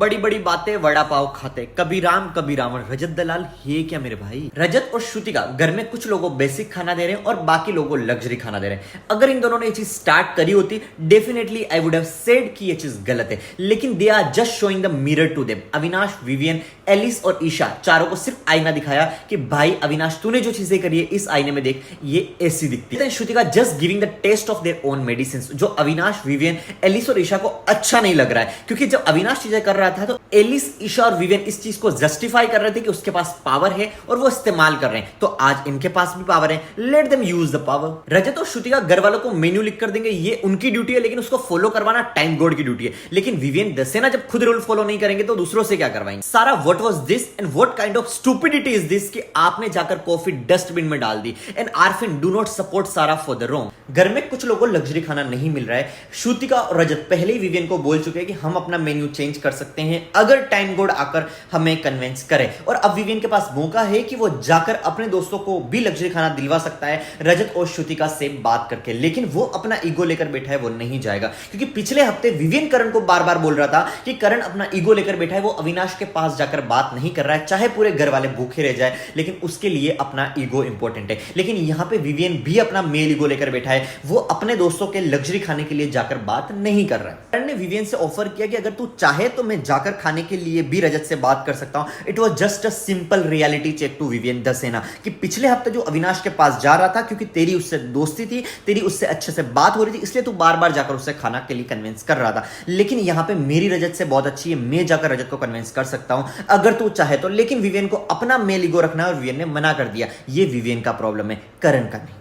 बड़ी बड़ी बातें वड़ा पाव खाते, कभी राम कभी रावण। रजत दलाल है क्या मेरे भाई? रजत और श्रुतिका घर में कुछ लोगों को बेसिक खाना दे रहे हैं और बाकी लोगों को लग्जरी खाना दे रहे हैं। अगर इन दोनों ने ये चीज स्टार्ट करी होती, definitely I would have said कि ये चीज गलत है, लेकिन they are just showing the mirror to them. Avinash, Vivian, Alice और ईशा चारों को सिर्फ आईना दिखाया कि भाई अविनाश तूने जो चीजें करी है इस आईने में देख, ये ऐसी दिखती है। Shrutika just giving the taste of their own medicine, जो अविनाश, विवियन, एलिस और ईशा को अच्छा नहीं लग रहा है। क्योंकि जब अविनाश चीजें कर रहा था तो एलिस, ईशा और विवियन इस चीज को जस्टिफाई कर रहे थे कि उसके पास पावर है और वो इस्तेमाल कर रहे हैं, तो आज इनके पास भी पावर है, let them use the power. Rajat और श्रुतिका घर वालों को मेन्यू लिख कर देंगे, ये उनकी ड्यूटी है, लेकिन उसको फॉलो करवाना टाइम गॉड की ड्यूटी है। लेकिन विवियन दसेना जब खुद रूल फॉलो नहीं करेंगे तो दूसरों से क्या करवाएंगे? Sara what was this and what kind of stupidity is this कि आपने जाकर कॉफी डस्टबिन में डाल दी। And Arfeen, do not support Sara for the wrong. घर में कुछ लोगों को लग्जरी खाना नहीं मिल रहा है। श्रुतिका और रजत पहले ही विवियन को बोल चुके हैं कि हम अपना मेन्यू चेंज कर सकते हैं अगर टाइम गॉड आकर हमें कन्विंस करे। और अब विवियन के पास मौका है कि वो जाकर अपने दोस्तों को भी लग्जरी खाना दिलवा सकता है रजत और श्रुतिका से बात करके। लेकिन वो अपना ईगो लेकर बैठा है, वो नहीं जाएगा। क्योंकि पिछले हफ्ते विवियन करण को बार बार बोल रहा था कि करण अपना ईगो लेकर बैठा है, वो अविनाश के पास जाकर बात नहीं कर रहा है, चाहे पूरे घर वाले भूखे रह जाए, लेकिन उसके लिए अपना ईगो इंपॉर्टेंट है। लेकिन यहां पे विवियन भी अपना मेल ईगो लेकर बैठा है, वो अपने दोस्तों के लग्जरी खाने के लिए जाकर बात नहीं कर रहा है। करण ने विवियन से ऑफर किया कि अगर तू चाहे तो मैं जाकर खाने के लिए भी रजत से बात कर सकता हूं। It was just a simple reality check to Vivian Dsena कि पिछले हफ्ते जो अविनाश के पास जा रहा था, क्योंकि तेरी उससे दोस्ती थी, तेरी उससे अच्छे से बात हो रही थी, इसलिए तू बार बार जाकर उससे खाना के लिए कन्विंस कर रहा था। लेकिन यहां पे मेरी रजत से बहुत अच्छी है, मैं जाकर रजत को कन्विंस कर सकता हूं अगर तू चाहे तो। लेकिन विवियन को अपना मेल ईगो रखना है और विवियन ने मना कर दिया। ये विवियन का प्रॉब्लम है, करण का नहीं।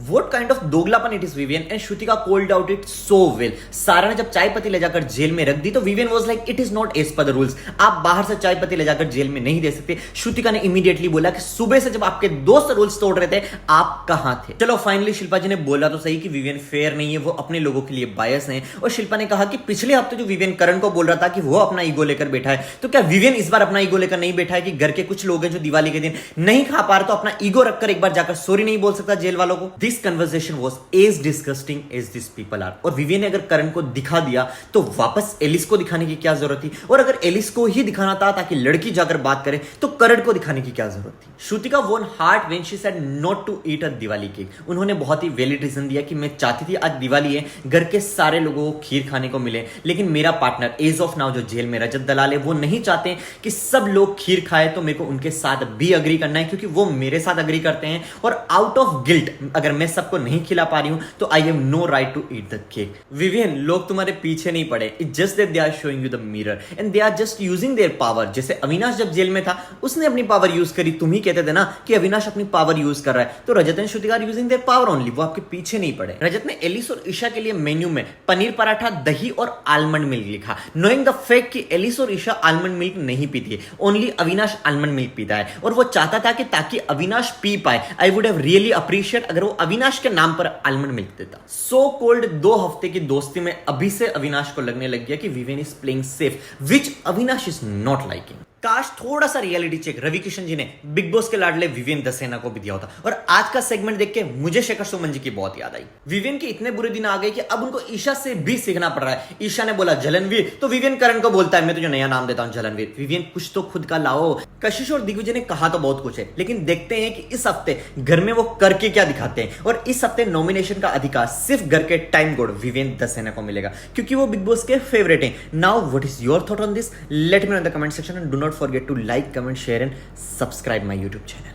What kind of दोगलापन it is Vivian and Shrutika called out it so well। सारा ने जब चाय पत्ती ले जाकर जेल में रख दी तो Vivian was like it is not as per the rules। आप बाहर से चाय पत्ती ले जाकर जेल में नहीं दे सकते। श्रुतिका ने इमीडिएटली बोला कि सुबह से जब आपके दोस्त रूल्स तोड़ रहे थे आप कहां थे? चलो फाइनली शिल्पा जी ने बोला तो सही कि Vivian फेयर नहीं है, वो अपने लोगों के लिए बायस है। और शिल्पा ने कहा कि पिछले हफ्ते जो Vivian करण को बोल रहा था कि वो अपना ईगो लेकर बैठा है, तो क्या Vivian इस बार अपना ईगो लेकर नहीं बैठा है कि घर के कुछ लोग हैं जो दिवाली के दिन नहीं खा पा रहे, तो अपना ईगो रखकर एक बार जाकर सॉरी नहीं बोल सकता जेल वालों को? This conversation as disgusting as these people are। और विवियन ने अगर करण को दिखा दिया तो वापस एलिस को दिखाने की क्या जरूरत थी? और अगर एलिस को ही दिखाना था ताकि लड़की जाकर बात करे तो करण को दिखाने की क्या जरूरत थी? Shrutika won heart when she said not to eat a Diwali cake. उन्होंने बहुत ही वैलिड रीजन दिया कि मैं चाहती थी आज दिवाली है, घर के सारे लोगों को खीर खाने को मिले, लेकिन मेरा पार्टनर एज ऑफ नाउ जो जेल में रजत दलाल है, वो नहीं चाहते कि सब लोग खीर खाए, तो मेरे को उनके साथ भी अग्री करना है क्योंकि वो मेरे साथ अग्री करते हैं। और आउट ऑफ गिल्ट अगर मैं सबको नहीं खिला पा रही हूं तो I have no right to eat the cake. Vivian, लोग तुम्हारे पीछे नहीं पड़े, it's just that they are showing you the mirror and they are just using their power. जैसे अविनाश जब जेल में था उसने अपनी पावर यूज करी, तुम ही कहते थे ना कि अविनाश अपनी पावर यूज कर रहा है, तो Rajat and Shrutika are using their power only, वो आपके पीछे नहीं पड़े। रजत ने एलिस और ईशा के लिए मेन्यू में पनीर पराठा, दही और आलमंड मिल्क लिखा, नोइंग द फैक्ट कि एलिस और ईशा आलमंड मिल्क नहीं पीती है, ओनली अविनाश आलमंड मिल्क पीता है। और वो चाहता था कि ताकि अविनाश पी पाए, आई वुड हैव रियली अप्रिशिएट अगर वो अविनाश के नाम पर आलमंड मिल्क देता। सो कोल्ड 2 हफ्ते की दोस्ती में अभी से अविनाश को लगने लग गया कि Vivian is playing safe, which Avinash is not liking. काश थोड़ा सा रियलिटी चेक रवि किशन जी ने बिग बॉस के लाडले विवियन दसेना को भी दिया होता। और आज का सेगमेंट देख के मुझे शेखर सुमन जी की बहुत याद आई। विवियन के इतने बुरे दिन आ गए कि अब उनको ईशा से भी सीखना पड़ रहा है। ईशा ने बोला जलनवीर, तो विवियन करण को बोलता है मैं तुझे नया नाम देता हूं जलनवीर। विवियन कुछ तो खुद का लाओ। कशिश और दिग्विजय ने कहा तो बहुत कुछ है, लेकिन देखते हैं कि इस हफ्ते घर में वो करके क्या दिखाते हैं। और इस हफ्ते नॉमिनेशन का अधिकार सिर्फ घर के टाइम गॉड विवियन दसेना को मिलेगा क्योंकि वो बिग बॉस के फेवरेट हैं। Now what is your thought on this? Let me know in the comment section and do not forget to like, comment, share and subscribe my YouTube channel।